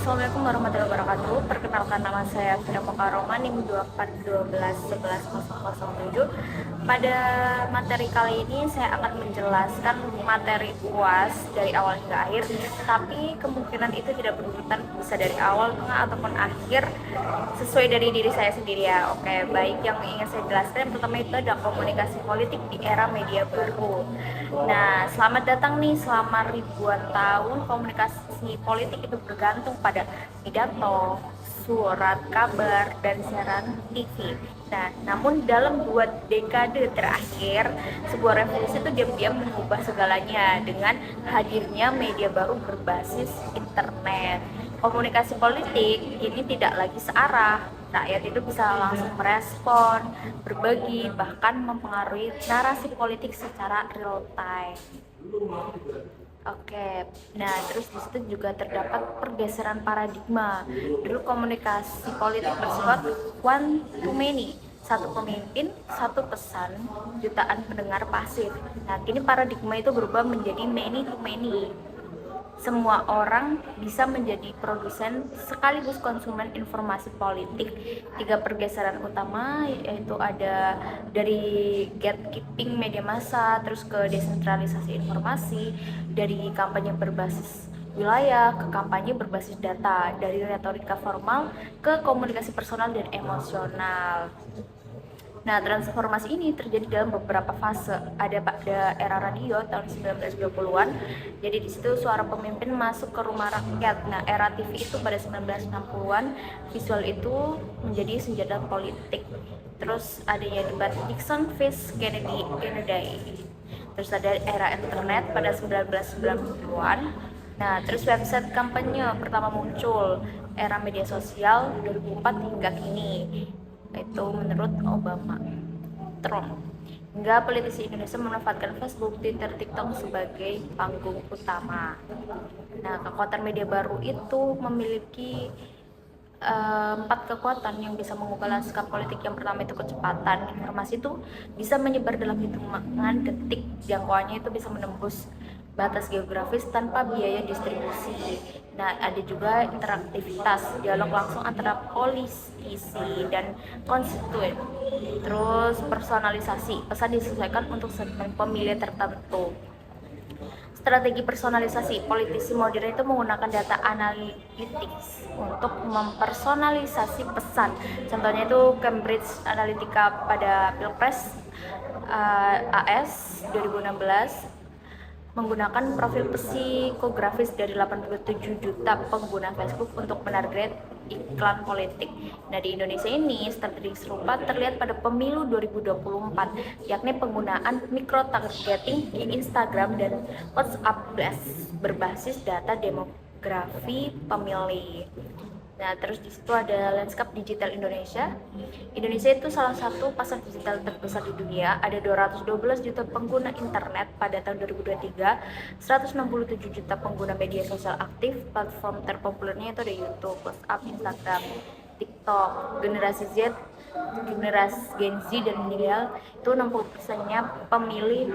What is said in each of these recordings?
Assalamualaikum warahmatullahi wabarakatuh. Perkenalkan, nama saya Fira Mokaroma, NIM 2412111007. Pada materi kali ini saya akan menjelaskan materi UAS dari awal hingga akhir, tapi kemungkinan itu tidak berurutan, bisa dari awal, tengah, ataupun akhir, sesuai dari diri saya sendiri ya. Oke, baik, yang ingin saya jelaskan yang pertama itu ada komunikasi politik di era media baru. Nah, selamat datang nih, selama ribuan tahun komunikasi politik itu bergantung pada pidato, surat kabar, dan siaran TV. Nah, namun dalam 2 dekade terakhir, sebuah revolusi itu diam-diam mengubah segalanya dengan hadirnya media baru berbasis internet. Komunikasi politik ini tidak lagi searah. Rakyat itu bisa langsung merespon, berbagi, bahkan mempengaruhi narasi politik secara real time. Oke, nah terus di situ juga terdapat pergeseran paradigma. Dulu komunikasi politik bersifat one to many, satu pemimpin, satu pesan, jutaan pendengar pasif. Nah, kini paradigma itu berubah menjadi many to many. Semua orang bisa menjadi produsen sekaligus konsumen informasi politik. 3 pergeseran utama yaitu ada dari gatekeeping media massa, terus ke desentralisasi informasi, dari kampanye berbasis wilayah ke kampanye berbasis data, dari retorika formal ke komunikasi personal dan emosional. Nah, transformasi ini terjadi dalam beberapa fase. Ada pada era radio tahun 1920-an. Jadi di situ suara pemimpin masuk ke rumah rakyat. Nah, era TV itu pada 1960-an, visual itu menjadi senjata politik. Terus adanya debat Nixon vs Kennedy. Terus ada era internet pada 1990-an. Nah, terus website kampanye pertama muncul, era media sosial 2004 hingga kini. Itu menurut Trump. Hingga politisi Indonesia memanfaatkan Facebook, Twitter, TikTok sebagai panggung utama. Nah, kekuatan media baru itu memiliki 4 kekuatan yang bisa mengubah lanskap politik. Yang pertama itu kecepatan. Informasi itu bisa menyebar dalam hitungan detik. Jangkauannya itu bisa menembus batas geografis tanpa biaya distribusi. Nah, ada juga interaktivitas, dialog langsung antara politisi dan konstituen. Terus personalisasi, pesan disesuaikan untuk segmen pemilih tertentu. Strategi personalisasi, politisi modern itu menggunakan data analytics untuk mempersonalisasi pesan. Contohnya itu Cambridge Analytica pada Pilpres AS 2016 menggunakan profil psikografis dari 87 juta pengguna Facebook untuk menarget iklan politik. Nah, di Indonesia ini strategi serupa terlihat pada pemilu 2024, yakni penggunaan micro-targeting di Instagram dan WhatsApp berbasis data demografi pemilih. Nah, terus di situ ada lanskap digital Indonesia. Indonesia itu salah satu pasar digital terbesar di dunia. Ada 212 juta pengguna internet pada tahun 2023, 167 juta pengguna media sosial aktif. Platform terpopulernya itu ada YouTube, WhatsApp, Instagram, TikTok. Generasi Z, generasi Gen Z dan milenial itu 60%-nya pemilu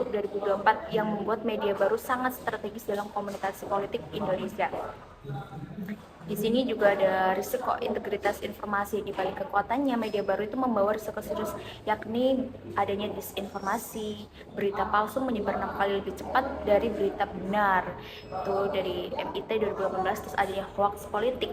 2024, yang membuat media baru sangat strategis dalam komunikasi politik Indonesia. Di sini juga ada risiko integritas informasi. Di balik kekuatannya, media baru itu membawa risiko serius, yakni adanya disinformasi. Berita palsu menyebar 6 kali lebih cepat dari berita benar. Itu dari MIT 2018. Terus adanya hoax politik.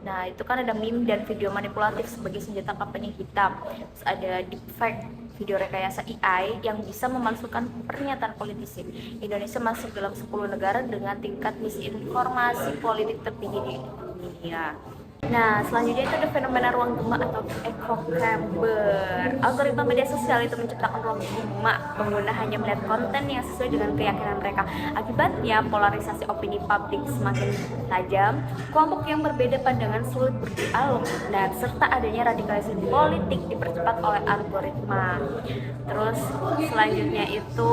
Nah, itu kan ada meme dan video manipulatif sebagai senjata kampanye hitam. Terus ada deepfake, video rekayasa AI yang bisa memalsukan pernyataan politisi. Indonesia masuk dalam 10 negara dengan tingkat misinformasi politik tertinggi di dunia. Nah, selanjutnya itu ada fenomena ruang gema atau echo chamber. Algoritma media sosial itu menciptakan ruang gema. Pengguna hanya melihat konten yang sesuai dengan keyakinan mereka. Akibatnya, polarisasi opini publik semakin tajam, kelompok yang berbeda pandangan sulit berdialog, dan serta adanya radikalisasi politik dipercepat oleh algoritma. Terus selanjutnya itu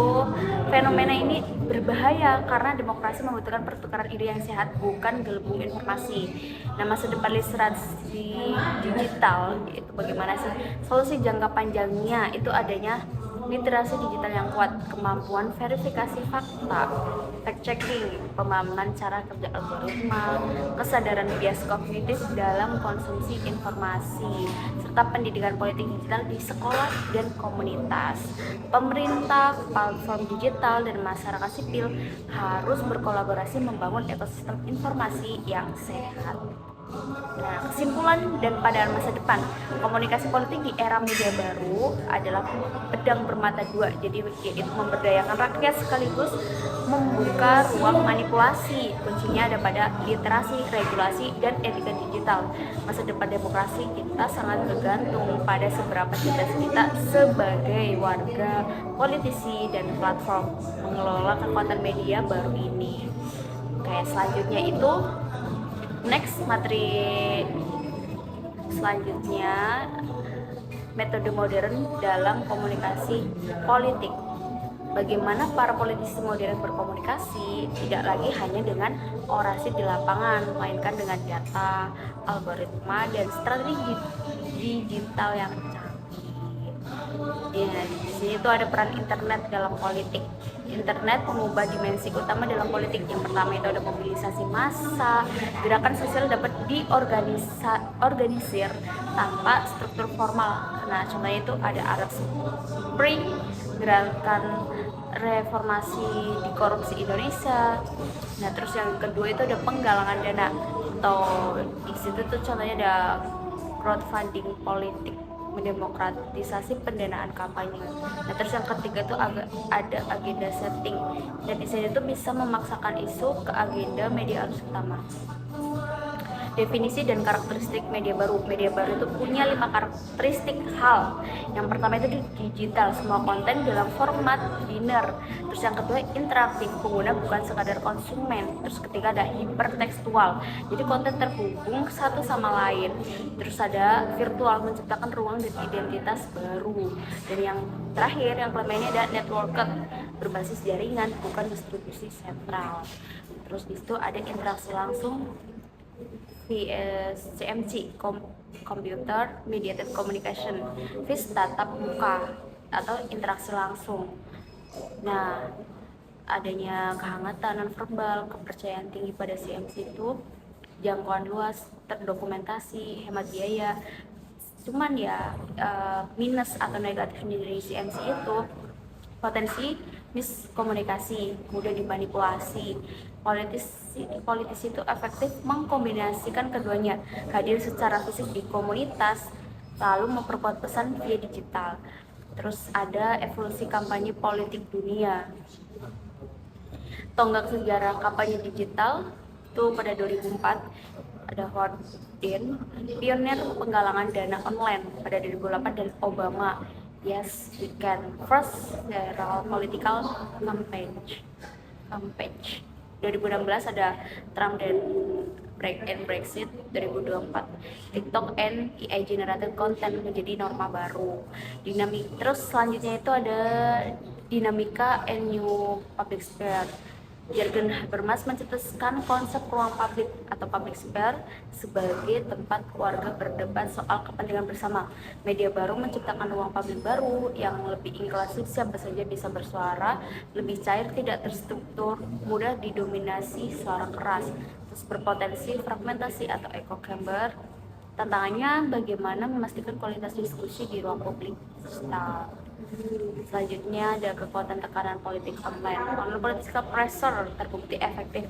fenomena ini berbahaya karena demokrasi membutuhkan pertukaran ide yang sehat, bukan gelembung informasi. Nah, masa depan literasi digital itu bagaimana sih? Solusi jangka panjangnya itu adanya literasi digital yang kuat, kemampuan verifikasi fakta, fact checking, pemahaman cara kerja algoritma, kesadaran bias kognitif dalam konsumsi informasi, serta pendidikan politik digital di sekolah dan komunitas. Pemerintah, platform digital, dan masyarakat sipil harus berkolaborasi membangun ekosistem informasi yang sehat. Nah, kesimpulan dan pandangan masa depan, komunikasi politik di era media baru adalah pedang bermata dua, jadi yaitu memberdayakan rakyat sekaligus membuka ruang manipulasi. Kuncinya ada pada literasi, regulasi, dan etika digital. Masa depan demokrasi kita sangat bergantung pada seberapa cerdas kita sebagai warga, politisi, dan platform mengelola kekuatan media baru ini. Kayak selanjutnya itu next materi selanjutnya, metode modern dalam komunikasi politik. Bagaimana para politisi modern berkomunikasi tidak lagi hanya dengan orasi di lapangan, melainkan dengan data, algoritma, dan strategi digital yang canggih. Ya, di sini tuh ada peran internet dalam politik. Internet mengubah dimensi utama dalam politik. Yang pertama itu ada mobilisasi massa, gerakan sosial dapat diorganisir tanpa struktur formal. Nah, contohnya itu ada Arab Spring, gerakan reformasi di korupsi Indonesia. Nah, terus yang kedua itu ada penggalangan dana, atau di situ tuh contohnya ada crowdfunding politik, mendemokratisasi pendanaan kampanye. Nah, terus yang ketiga tuh ada agenda setting, dan di sini tuh bisa memaksakan isu ke agenda media arus utama. Definisi dan karakteristik media baru. Media baru itu punya 5 karakteristik hal. Yang pertama itu digital, semua konten dalam format linear. Terus yang kedua interaktif, pengguna bukan sekadar konsumen. Terus ketiga ada hipertekstual, jadi konten terhubung satu sama lain. Terus ada virtual, menciptakan ruang dan identitas baru. Dan yang terakhir, yang kelima ini ada networked, berbasis jaringan bukan distribusi sentral. Terus di situ ada interaksi langsung, CMC, Computer Mediated Communication, VIS tatap muka atau interaksi langsung. Nah, adanya kehangatan non-verbal, kepercayaan tinggi pada CMC itu, jangkauan luas, terdokumentasi, hemat biaya. Cuman ya minus atau negatifnya dari CMC itu potensi miskomunikasi, mudah dimanipulasi. Politisi itu efektif mengkombinasikan keduanya, hadir secara fisik di komunitas, lalu memperkuat pesan via digital. Terus ada evolusi kampanye politik dunia. Tonggak sejarah kampanye digital itu pada 2004 ada Howard Dean, pionir penggalangan dana online pada 2008, dan Obama, Yes We Can, first viral political campaign. 2016 ada Trump dan Brexit. 2024 TikTok and AI generated content menjadi norma baru. Terus selanjutnya itu ada dinamika and new public sphere. Jurgen Habermas mencetuskan konsep ruang publik atau public sphere sebagai tempat warga berdebat soal kepentingan bersama. Media baru menciptakan ruang publik baru yang lebih inklusif, siapa saja bisa bersuara, lebih cair, tidak terstruktur, mudah didominasi suara keras, terus berpotensi fragmentasi atau echo chamber. Tantangannya bagaimana memastikan kualitas diskusi di ruang publik digital. Selanjutnya ada kekuatan tekanan politik online. Political pressure terbukti efektif.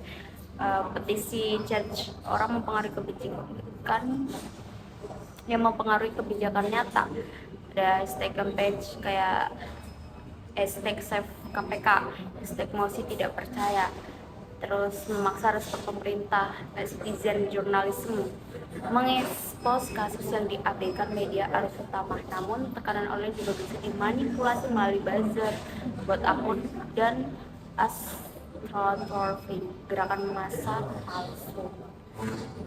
Petisi charge orang mempengaruhi kebijakan nyata. Ada hashtag campaign kayak hashtag save KPK, hashtag mosi tidak percaya. Terus memaksa respon pemerintah, citizen journalism, mengekspos kasus yang diabaikan media arus utama. Namun tekanan online juga bisa dimanipulasi melalui buzzer, bot akun, dan astroturfing, gerakan massa palsu.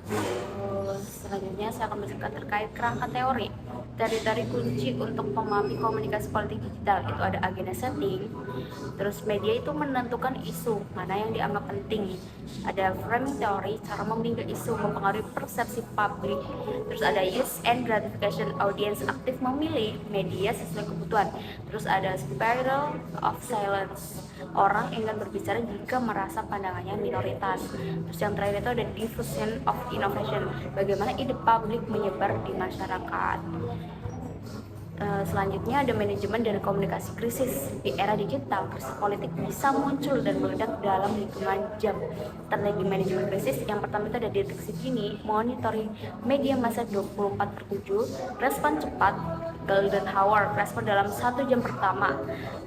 Terus selanjutnya saya akan menjelaskan terkait kerangka teori. teritori kunci untuk memahami komunikasi politik digital. Itu ada agenda setting, terus media itu menentukan isu mana yang dianggap penting, ada framing theory, cara membimbing isu mempengaruhi persepsi publik, terus ada use and gratification, audience aktif memilih media sesuai kebutuhan, terus ada spiral of silence, orang enggan berbicara jika merasa pandangannya minoritas, terus yang terakhir itu ada diffusion of innovation, bagaimana ide publik menyebar di masyarakat. Selanjutnya ada manajemen dan komunikasi krisis. Di era digital, krisis politik bisa muncul dan meledak dalam hitungan jam. Strategi manajemen krisis yang pertama itu ada deteksi dini, monitoring media massa 24/7, respon cepat, golden hour, respon dalam 1 jam pertama.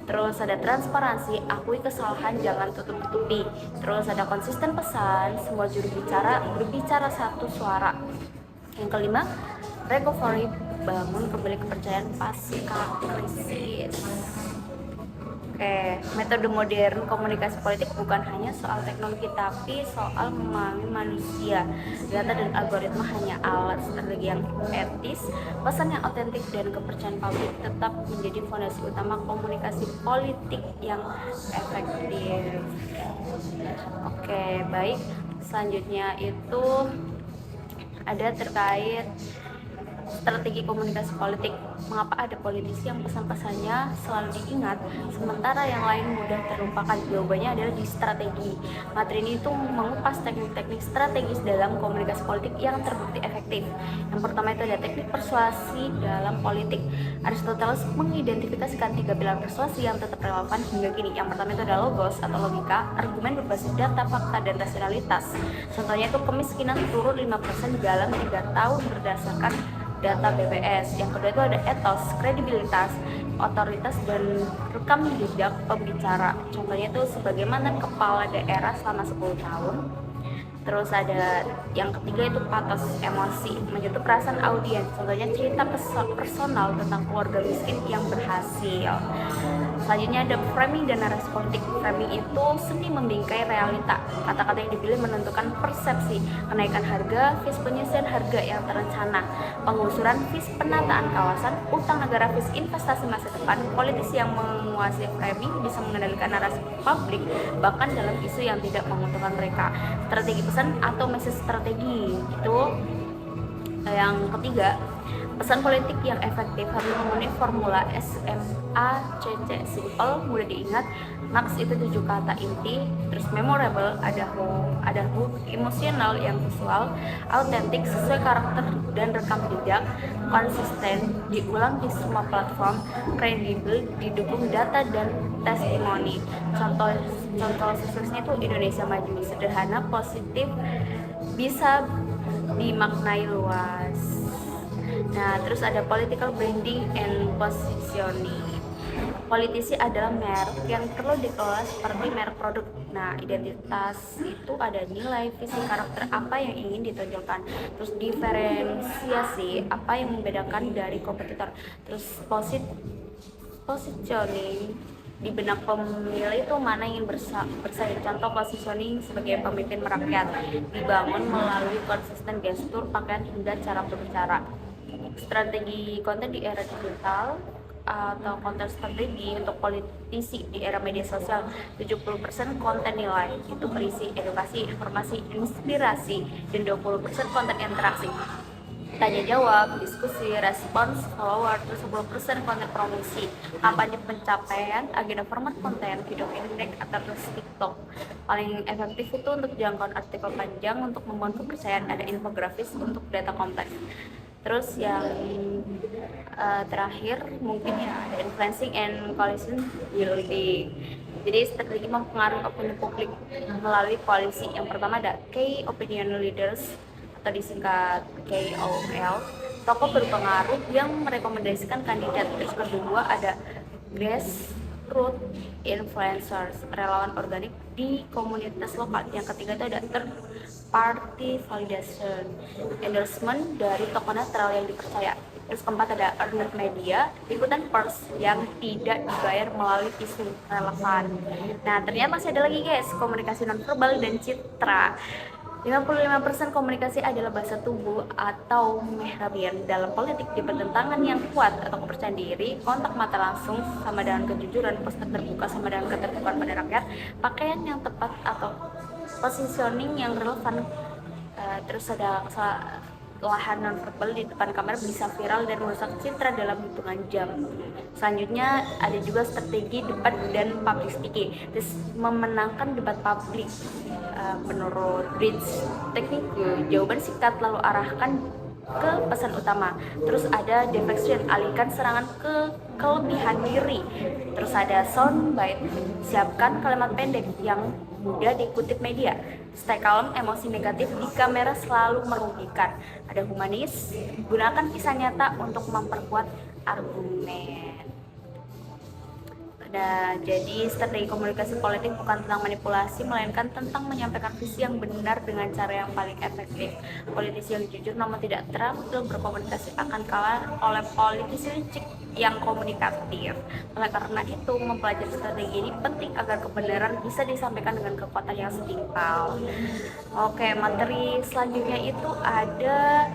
Terus ada transparansi, akui kesalahan, jangan tutup-tutupi. Terus ada konsisten pesan, semua juru bicara berbicara satu suara. Yang kelima, recovery, bangun kembali kepercayaan pasca krisis. Oke, metode modern komunikasi politik bukan hanya soal teknologi, tapi soal memahami manusia. Data dan algoritma hanya alat. Strategi yang etis, pesan yang otentik, dan kepercayaan publik tetap menjadi fondasi utama komunikasi politik yang efektif. Oke, baik. Selanjutnya itu ada terkait strategi komunikasi politik. Mengapa ada politisi yang pesan-pesannya selalu diingat sementara yang lain mudah terlupakan? Jawabannya adalah di strategi. Materi ini itu mengupas teknik-teknik strategis dalam komunikasi politik yang terbukti efektif. Yang pertama itu ada teknik persuasi dalam politik. Aristoteles mengidentifikasikan 3 pilar persuasi yang tetap relevan hingga kini. Yang pertama itu ada logos atau logika, argumen berbasis data, fakta, dan rasionalitas. Contohnya itu kemiskinan turun 5% dalam 3 tahun berdasarkan data BPS. Yang kedua itu ada etos, kredibilitas, otoritas, dan rekam jejak pembicara. Contohnya itu sebagaimana kepala daerah selama 10 tahun. Terus ada yang ketiga itu patos, emosi, menyentuh perasaan audiens. Contohnya cerita personal tentang keluarga miskin yang berhasil. Selanjutnya ada framing dan narasi politik. Framing itu seni membingkai realita. Kata-kata yang dipilih menentukan persepsi. Kenaikan harga, vis penyusunan harga yang terencana, penggusuran vis penataan kawasan, utang negara vis investasi masa depan. Politisi yang menguasai framing bisa mengendalikan narasi publik bahkan dalam isu yang tidak menguntungkan mereka. Strategi pesan atau message strategi itu yang ketiga, pesan politik yang efektif harus memenuhi formula SMACC, simple, mudah diingat, max itu 7 kata inti, terus memorable, ada hook, emosional yang visual, autentik sesuai karakter dan rekam jejak, konsisten, diulang di semua platform, kredibel, didukung data dan testimoni. Contoh suksesnya itu Indonesia Maju, sederhana, positif, bisa dimaknai luas. Nah, terus ada political branding and positioning. Politisi adalah merek yang perlu dikelola seperti merek produk. Nah, identitas itu ada nilai, visi, karakter apa yang ingin ditonjolkan. Terus diferensiasi apa yang membedakan dari kompetitor. Terus positioning di benak pemilih itu mana yang bersaing. Contoh positioning sebagai pemimpin merakyat dibangun melalui konsisten gestur, pakaian, hingga cara berbicara. Strategi konten di era digital atau konten strategi untuk politisi di era media sosial. 70% konten nilai itu berisi edukasi, informasi, inspirasi, dan 20% konten interaksi, tanya jawab, diskusi, respons, follower. Terus 10% konten promosi, kampanye pencapaian, agenda format konten, video pendek, atau TikTok. Paling efektif itu untuk jangkauan artikel panjang, untuk membangun kepercayaan, ada infografis untuk data kompleks. Terus yang terakhir mungkin ya ada influencing and coalition building. Jadi strategi mempengaruhi opini publik melalui koalisi. Yang pertama ada key opinion leaders atau disingkat KOL, tokoh berpengaruh yang merekomendasikan kandidat. Terus kedua ada grassroots influencers, relawan organik di komunitas lokal. Yang ketiga itu ada third party validation, endorsement dari tokoh netral yang dipercaya. Terus keempat ada earned media, ikutan pers yang tidak dibayar melalui isu relevan. Nah, ternyata masih ada lagi guys, komunikasi nonverbal dan citra. 55% komunikasi adalah bahasa tubuh atau mehrabian. Dalam politik, di pertentangan yang kuat atau kepercayaan diri, kontak mata langsung sama dengan kejujuran, poster terbuka sama dengan keterbukaan pada rakyat, pakaian yang tepat atau positioning yang relevan. Terus ada kesalahan nonverbal di depan kamera bisa viral dan merusak citra dalam hitungan jam. Selanjutnya ada juga strategi debat dan public speaking. Terus memenangkan debat publik. Menurut Bridge Teknik, jawaban singkat lalu arahkan ke pesan utama. Terus ada deflection, alihkan serangan ke kelebihan diri. Terus ada soundbite, siapkan kalimat pendek yang mudah dikutip media. Stay calm, emosi negatif di kamera selalu merugikan. Ada humanis, gunakan kisah nyata untuk memperkuat argumen. Nah, jadi strategi komunikasi politik bukan tentang manipulasi, melainkan tentang menyampaikan visi yang benar dengan cara yang paling efektif. Politisi yang jujur namun tidak terampil berkomunikasi akan kalah oleh politisi licik yang komunikatif. Oleh karena itu, mempelajari strategi ini penting agar kebenaran bisa disampaikan dengan kekuatan yang setimpal. Oke, materi selanjutnya itu ada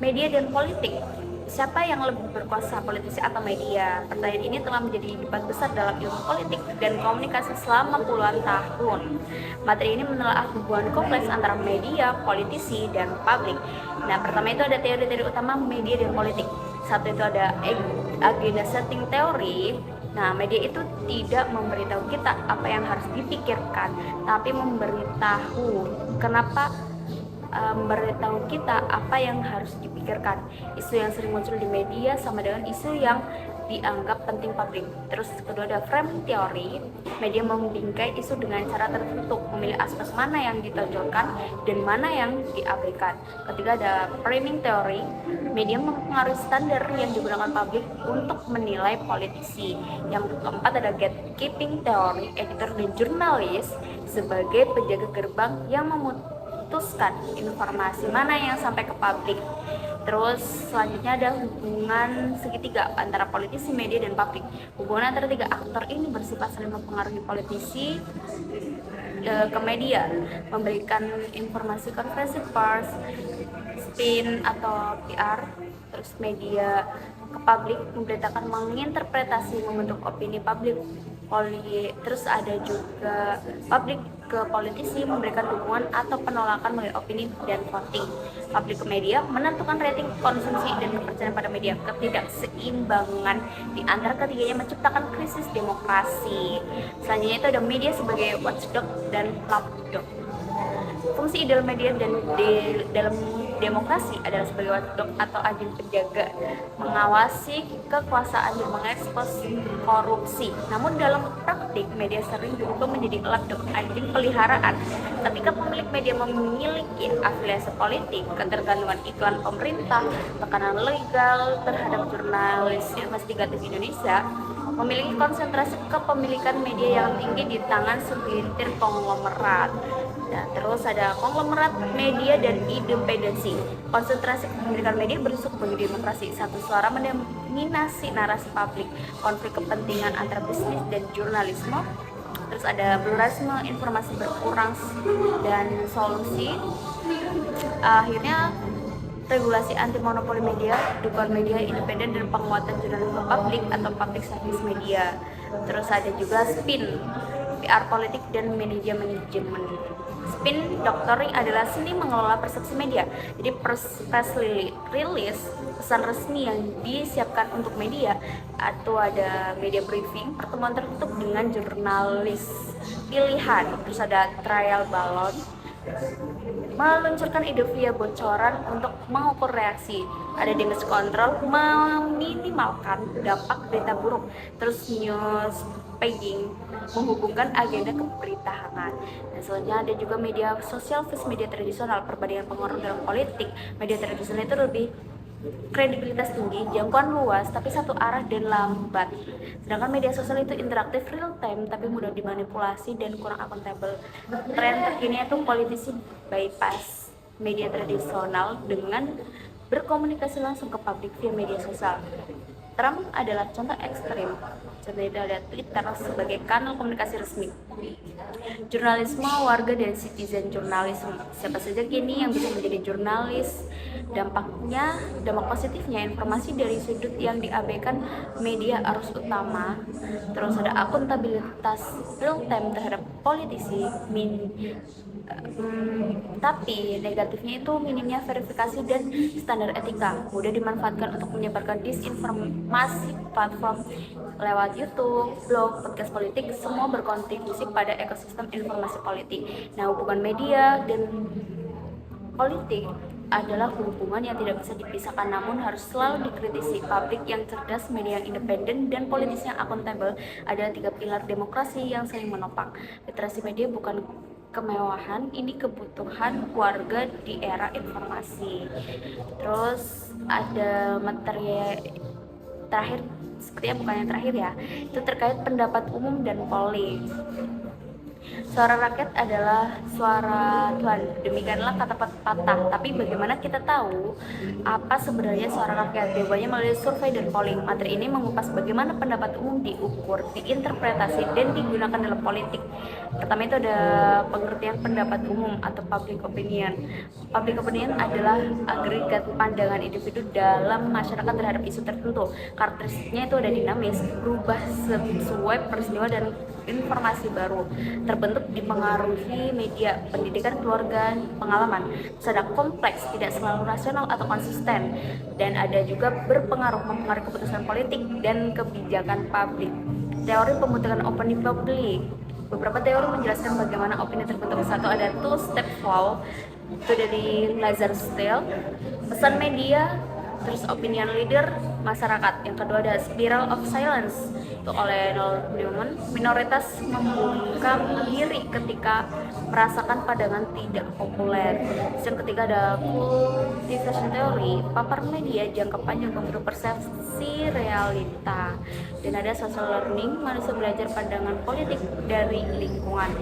media dan politik. Siapa yang lebih berkuasa, politisi atau media? Pertanyaan ini telah menjadi debat besar dalam ilmu politik dan komunikasi selama puluhan tahun. Materi ini menelaah hubungan kompleks antara media, politisi, dan publik. Nah, pertama itu ada teori-teori utama media dan politik. Satu itu ada agenda setting teori. Nah, media itu tidak memberitahu kita apa yang harus dipikirkan, tapi memberitahu memberitahu kita apa yang harus dipikirkan. Isu yang sering muncul di media sama dengan isu yang dianggap penting publik. Terus kedua ada framing teori. Media membingkai isu dengan cara tertentu, memilih aspek mana yang ditonjolkan dan mana yang diabaikan. Ketiga ada framing teori. Media mempengaruhi standar yang digunakan publik untuk menilai politisi. Yang keempat ada gatekeeping teori. Editor dan jurnalis sebagai penjaga gerbang yang memutuskan informasi mana yang sampai ke publik. Terus selanjutnya ada hubungan segitiga antara politisi, media, dan publik. Hubungan antara tiga aktor ini bersifat saling mempengaruhi. Politisi ke media memberikan informasi konferensi pers, spin atau PR. Terus media ke publik memberitakan, menginterpretasi, membentuk opini publik. Terus ada juga publik ke politisi memberikan dukungan atau penolakan melalui opini dan voting. Publik ke media menentukan rating, konsumsi, dan kepercayaan pada media. Ketidakseimbangan di antara ketiganya menciptakan krisis demokrasi. Selanjutnya itu ada media sebagai watchdog dan lapdog. Fungsi ideal media dalam demokrasi adalah sebagai watchdog atau agen penjaga, mengawasi kekuasaan dan mengekspos korupsi. Namun dalam praktik, media sering berubah menjadi lapdog, agen peliharaan. Ketika pemilik media memiliki afiliasi politik, ketergantungan iklan pemerintah, tekanan legal terhadap jurnalis investigatif Indonesia, memiliki konsentrasi kepemilikan media yang tinggi di tangan segelintir konglomerat. Nah, terus ada konglomerat media dan independensi. Konsentrasi kepemilikan media berusuk bagi demokrasi. Satu suara mendominasi narasi publik. Konflik kepentingan antara bisnis dan jurnalisme. Terus ada pluralisme informasi berkurang dan solusi. Akhirnya regulasi anti monopoli media, dukungan media independen, dan penguatan jurnalisme publik atau public service media. Terus ada juga spin, PR politik dan manajemen. Spin doctoring adalah seni mengelola persepsi media. Jadi press release, pesan resmi yang disiapkan untuk media, atau ada media briefing, pertemuan tertutup dengan jurnalis pilihan. Terus ada trial balon, meluncurkan ide via bocoran untuk mengukur reaksi. Ada damage control, meminimalkan dampak berita buruk. Terus news pegging, menghubungkan agenda keberitahuan. Dan selanjutnya ada juga media sosial versus media tradisional. Perbandingan pengaruh dalam politik, media tradisional itu lebih kredibilitas tinggi, jangkauan luas, tapi satu arah dan lambat. Sedangkan media sosial itu interaktif, real time, tapi mudah dimanipulasi dan kurang akuntabel. Tren terkini itu politisi bypass media tradisional dengan berkomunikasi langsung ke publik via media sosial. Trump adalah contoh ekstrim. contohnya itu ada Twitter sebagai kanal komunikasi resmi. Jurnalisme warga dan citizen journalism. Siapa saja kini yang bisa menjadi jurnalis? Dampak positifnya, informasi dari sudut yang diabaikan media arus utama. Terus ada akuntabilitas real time terhadap politisi. Tapi negatifnya itu minimnya verifikasi dan standar etika, mudah dimanfaatkan untuk menyebarkan disinformasi. Platform lewat YouTube, blog, podcast politik, semua berkontribusi pada ekosistem informasi politik. Nah, hubungan media dan politik adalah hubungan yang tidak bisa dipisahkan, namun harus selalu dikritisi. Publik yang cerdas, media yang independen, dan politisi yang akuntabel adalah 3 pilar demokrasi yang saling menopang. Literasi media bukan kemewahan, ini kebutuhan warga di era informasi. Terus ada materi terakhir, sepertinya bukan yang terakhir ya, itu terkait pendapat umum dan polling. Suara rakyat adalah suara Tuhan, demikianlah kata pepatah. Tapi bagaimana kita tahu apa sebenarnya suara rakyat? Jawabannya melalui survei dan polling. Materi ini mengupas bagaimana pendapat umum diukur, diinterpretasi, dan digunakan dalam politik. Pertama itu ada pengertian pendapat umum atau public opinion. Public opinion adalah agregat pandangan individu dalam masyarakat terhadap isu tertentu. Karakteristiknya itu ada dinamis, berubah sesuai peristiwa dan informasi baru, terbentuk dipengaruhi media, pendidikan, keluarga, pengalaman. Sedang kompleks, tidak selalu rasional atau konsisten, dan ada juga mempengaruhi keputusan politik dan kebijakan publik. Teori pembentukan opini publik. Beberapa teori menjelaskan bagaimana opini terbentuk. Satu ada two-step flow, itu dari Lazarus Steele. Pesan media, terus opinion leader, masyarakat. Yang kedua ada spiral of silence, itu oleh Noel Newman. Minoritas membungkam diri ketika merasakan pandangan tidak populer. Yang ketiga ada cultivation theory, papar media jangka panjang membentuk persepsi realita. Dan ada social learning, manusia belajar pandangan politik dari lingkungan.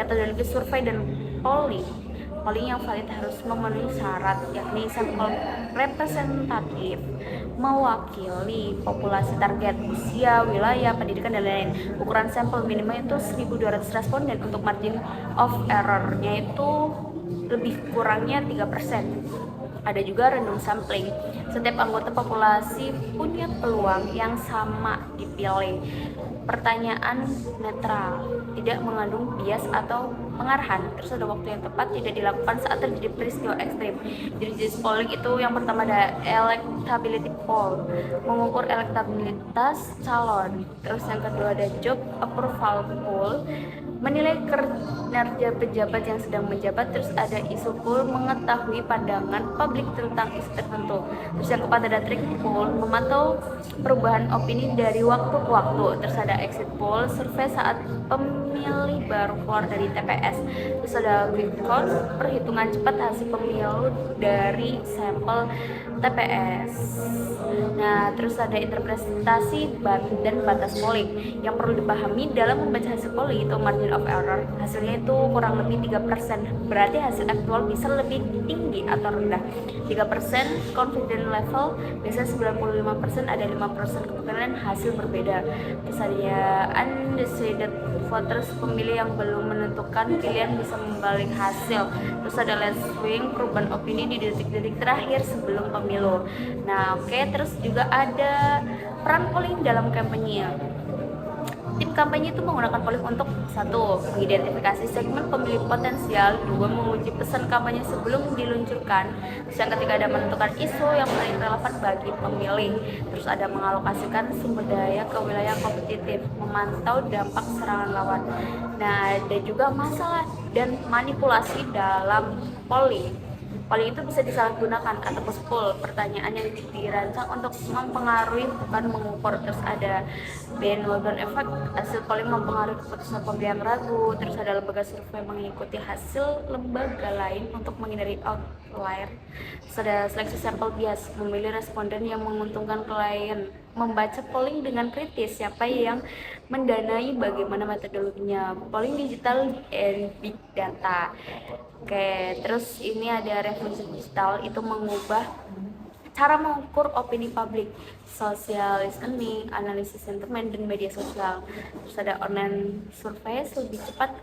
Metodologi survei dan polling yang valid harus memenuhi syarat, yakni sampel representatif, mewakili populasi target, usia, wilayah, pendidikan, dan lain-lain. Ukuran sampel minimal itu 1.200 responden. Untuk margin of error-nya itu lebih kurangnya 3%. Ada juga random sampling. Setiap anggota populasi punya peluang yang sama dipilih. Pertanyaan netral, tidak mengandung bias atau pengarahan. Terus ada waktu yang tepat, tidak dilakukan saat terjadi peristiwa ekstrim. Jadi jenis polling itu yang pertama ada electability poll, mengukur elektabilitas calon. Terus yang kedua ada job approval poll, menilai kinerja pejabat yang sedang menjabat. Terus ada isu poll, mengetahui pandangan publik tentang isu tertentu. Terus yang keempat ada trick poll, memantau perubahan opini dari waktu ke waktu. Terus ada exit poll, survei saat pemilih baru keluar dari TPS. Terus ada quick count, perhitungan cepat hasil pemilu dari sampel TPS. Nah, terus ada interpretasi dan batas polling. Yang perlu dipahami dalam membaca hasil polling itu margin of error, hasilnya itu kurang lebih 3%. Berarti hasil aktual bisa lebih tinggi atau rendah. 3% confidence level, biasanya 95%, ada 5% kemungkinan hasil berbeda. Misalnya undecided voters, pemilih yang belum menentukan pilihan bisa membalik hasil. Terus ada last swing, perubahan opini di detik-detik terakhir sebelum pemilu. Nah, terus juga ada peran polling dalam kampanye. Tim kampanye itu menggunakan polling untuk satu, mengidentifikasi segmen pemilih potensial, dua, menguji pesan kampanye sebelum diluncurkan, terus yang ketiga ada menentukan isu yang paling relevan bagi pemilih, terus ada mengalokasikan sumber daya ke wilayah kompetitif, memantau dampak serangan lawan. Nah, ada juga masalah dan manipulasi dalam polling. Polling itu bisa disalahgunakan atau push pull, pertanyaan yang dirancang untuk mempengaruhi bukan mengukur. Terus ada bandwagon effect, hasil polling mempengaruhi keputusan pemilihan ragu. Terus ada lembaga survei mengikuti hasil lembaga lain untuk menghindari outlier. Terus ada seleksi sampel bias, memilih responden yang menguntungkan klien. Membaca polling dengan kritis, siapa yang mendanai, bagaimana metodologinya, polling digital and big data. Terus ini ada revolusi digital, itu mengubah cara mengukur opini publik, social listening, analisis sentimen, dan media sosial. Terus ada online survei lebih cepat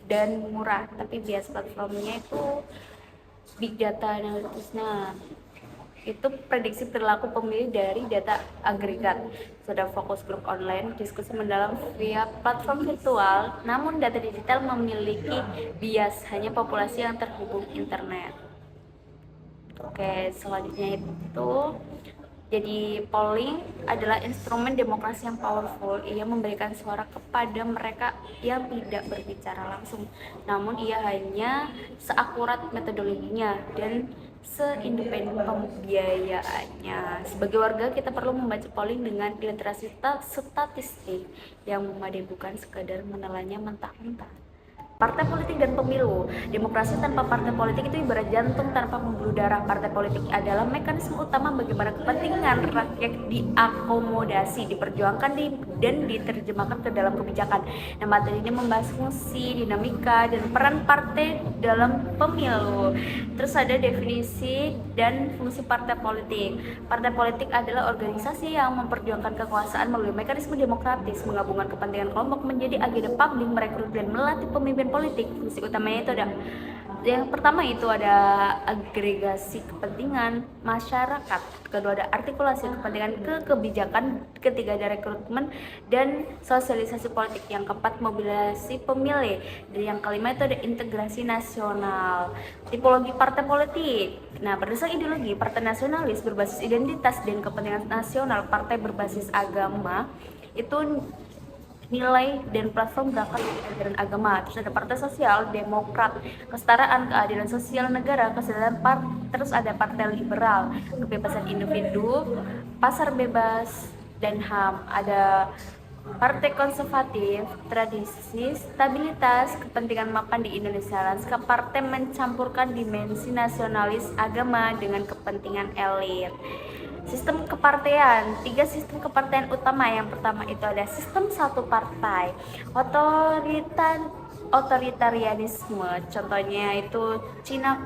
dan murah, tapi bias platformnya itu big data analitisnya itu prediksi perilaku pemilih dari data agregat. Sudah fokus grup online, diskusi mendalam via platform virtual, namun data digital memiliki bias, hanya populasi yang terhubung internet. Oke, selanjutnya itu jadi polling adalah instrumen demokrasi yang powerful. Ia memberikan suara kepada mereka yang tidak berbicara langsung, namun ia hanya seakurat metodologinya dan seindependen pembiayaannya. Sebagai warga, kita perlu membaca polling dengan literasi statistik yang memadai, bukan sekadar menelannya mentah-mentah. Partai politik dan pemilu. Demokrasi tanpa partai politik itu ibarat jantung tanpa pembuluh darah. Partai politik adalah mekanisme utama bagaimana kepentingan rakyat diakomodasi, diperjuangkan dan diterjemahkan ke dalam kebijakan. Nah, materi ini membahas fungsi, dinamika, dan peran partai dalam pemilu. Terus ada definisi dan fungsi partai politik. Partai politik adalah organisasi yang memperjuangkan kekuasaan melalui mekanisme demokratis, menggabungkan kepentingan kelompok menjadi agenda publik, merekrut dan melatih pemimpin politik. Fungsi utamanya itu ada yang pertama itu ada agregasi kepentingan masyarakat, kedua ada artikulasi kepentingan ke kebijakan, ketiga ada rekrutmen dan sosialisasi politik, yang keempat mobilisasi pemilih, dan yang kelima itu ada integrasi nasional. Tipologi partai politik. Nah, berdasarkan ideologi, partai nasionalis berbasis identitas dan kepentingan nasional, partai berbasis agama itu nilai dan platform berangkat dari ajaran agama. Terus ada partai sosial, demokrat, kesetaraan, keadilan sosial negara, kesadaran terus ada partai liberal, kebebasan individu, pasar bebas, dan HAM. Ada partai konservatif, tradisi, stabilitas, kepentingan mapan di Indonesia. Lanskap partai mencampurkan dimensi nasionalis agama dengan kepentingan elit. Sistem kepartean, 3 sistem kepartean utama. Yang pertama itu ada sistem satu partai, otoritarianisme, contohnya itu Cina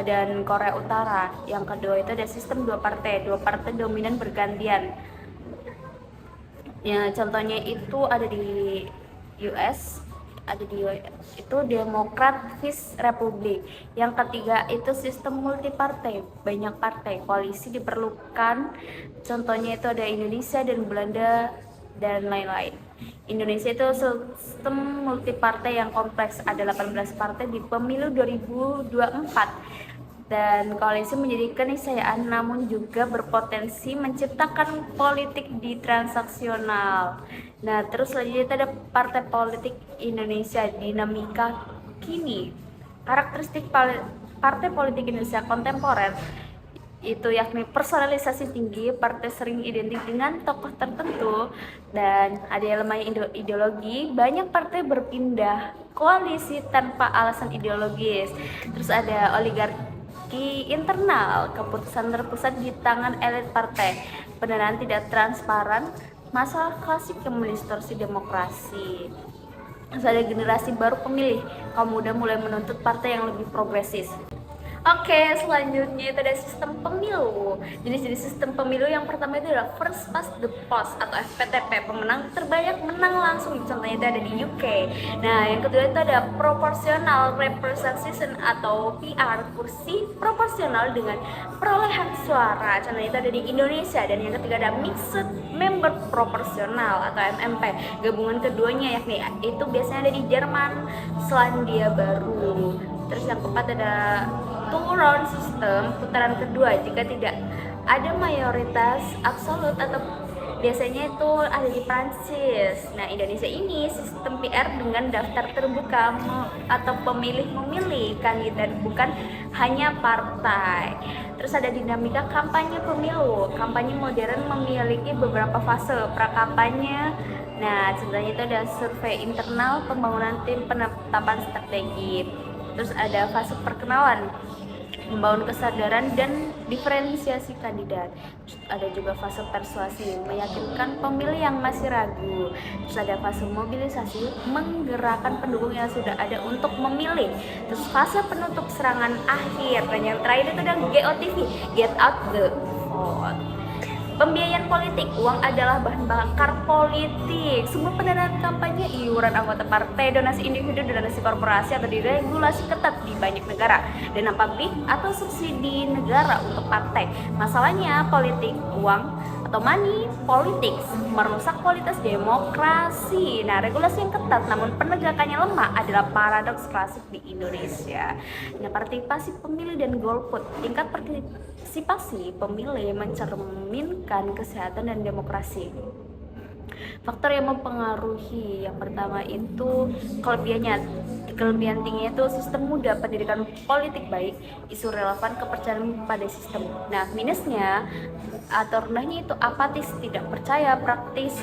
dan Korea Utara. Yang kedua itu ada sistem dua partai dominan bergantian. Ya, contohnya itu ada di US, itu Demokrat vs Republik. Yang ketiga itu sistem multipartai, banyak partai, koalisi diperlukan. Contohnya itu ada Indonesia dan Belanda dan lain-lain. Indonesia itu sistem multipartai yang kompleks, ada 18 partai di pemilu 2024. Dan koalisi menjadi keniscayaan, namun juga berpotensi menciptakan politik di transaksional. Nah, terus selanjutnya ada partai politik Indonesia, dinamika kini. Karakteristik partai politik Indonesia kontemporer itu yakni personalisasi tinggi, partai sering identik dengan tokoh tertentu, dan ada elemen ideologi. Banyak partai berpindah koalisi tanpa alasan ideologis. Terus ada oligarki internal, keputusan terpusat di tangan elit partai, pendanaan tidak transparan, masalah klasik yang mendistorsi demokrasi. Terus ada generasi baru pemilih, kaum muda mulai menuntut partai yang lebih progresif. Oke, selanjutnya itu ada sistem pemilu. Jenis-jenis sistem pemilu yang pertama itu adalah first past the post atau FPTP, pemenang terbanyak menang langsung. Contohnya itu ada di UK. Nah, yang kedua itu ada proportional representation atau PR, kursi proporsional dengan perolehan suara. Contohnya itu ada di Indonesia. Dan yang ketiga ada mixed member proporsional atau MMP. Gabungan keduanya yakni itu biasanya ada di Jerman, Selandia Baru. Terus yang keempat ada two round system, putaran kedua jika tidak ada mayoritas absolut atau biasanya itu ada di Prancis. Nah, Indonesia ini sistem PR dengan daftar terbuka atau pemilih memilih kandidat, bukan hanya partai. Terus ada dinamika kampanye pemilu. Kampanye modern memiliki beberapa fase pra-kampanye. Nah, contohnya itu ada survei internal, pembangunan tim, penetapan strategi. Terus ada fase perkenalan. membangun kesadaran dan diferensiasi kandidat. Terus ada juga fase persuasi, meyakinkan pemilih yang masih ragu. Terus ada fase mobilisasi, menggerakkan pendukung yang sudah ada untuk memilih. Terus fase penutup serangan akhir, dan yang terakhir itu adalah GOTV, get out the vote. Pembiayaan politik, uang adalah bahan bakar politik. Semua pendanaan kampanye, iuran anggota partai, donasi individu, donasi korporasi atau diregulasi ketat di banyak negara. Dana publik atau subsidi negara untuk partai. Masalahnya politik, uang atau money politics merusak kualitas demokrasi. Nah, regulasi yang ketat namun penegakannya lemah adalah paradoks klasik di Indonesia. Nah, partisipasi pemilih dan golput, tingkat partisipasi pemilih mencerminkan kesehatan dan demokrasi. Faktor yang mempengaruhi, yang pertama itu kelebihan tingginya itu sistem muda, pendidikan politik baik, isu relevan, kepercayaan pada sistem. Nah, minusnya atau rendahnya itu apatis, tidak percaya, praktis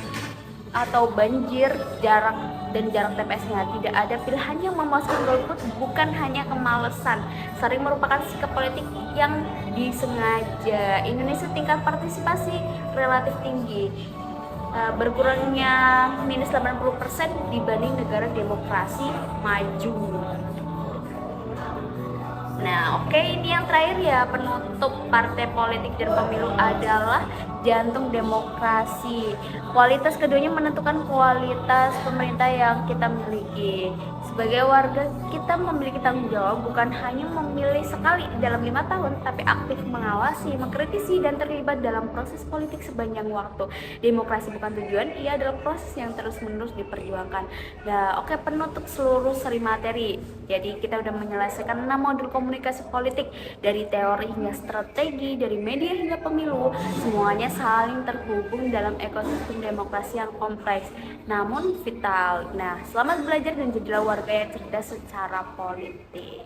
atau banjir, jarak TPS-nya. Tidak ada pilihan yang memuaskan golput, bukan hanya kemalasan, sering merupakan sikap politik yang disengaja. Indonesia tingkat partisipasi relatif tinggi, berkurangnya minus 80% dibanding negara demokrasi maju. Nah, oke, ini yang terakhir ya, penutup partai politik dan pemilu adalah jantung demokrasi. Kualitas keduanya menentukan kualitas pemerintah yang kita miliki. Sebagai warga, kita memiliki tanggung jawab bukan hanya memilih sekali dalam 5 tahun, tapi aktif mengawasi, mengkritisi, dan terlibat dalam proses politik sepanjang waktu. Demokrasi bukan tujuan, ia adalah proses yang terus-menerus diperjuangkan. Nah, oke, penutup seluruh seri materi. Jadi kita udah menyelesaikan 6 modul komunikasi politik, dari teori hingga strategi, dari media hingga pemilu. Semuanya saling terhubung dalam ekosistem demokrasi yang kompleks namun vital. Nah, selamat belajar dan jadilah warga yang cerdas secara politik.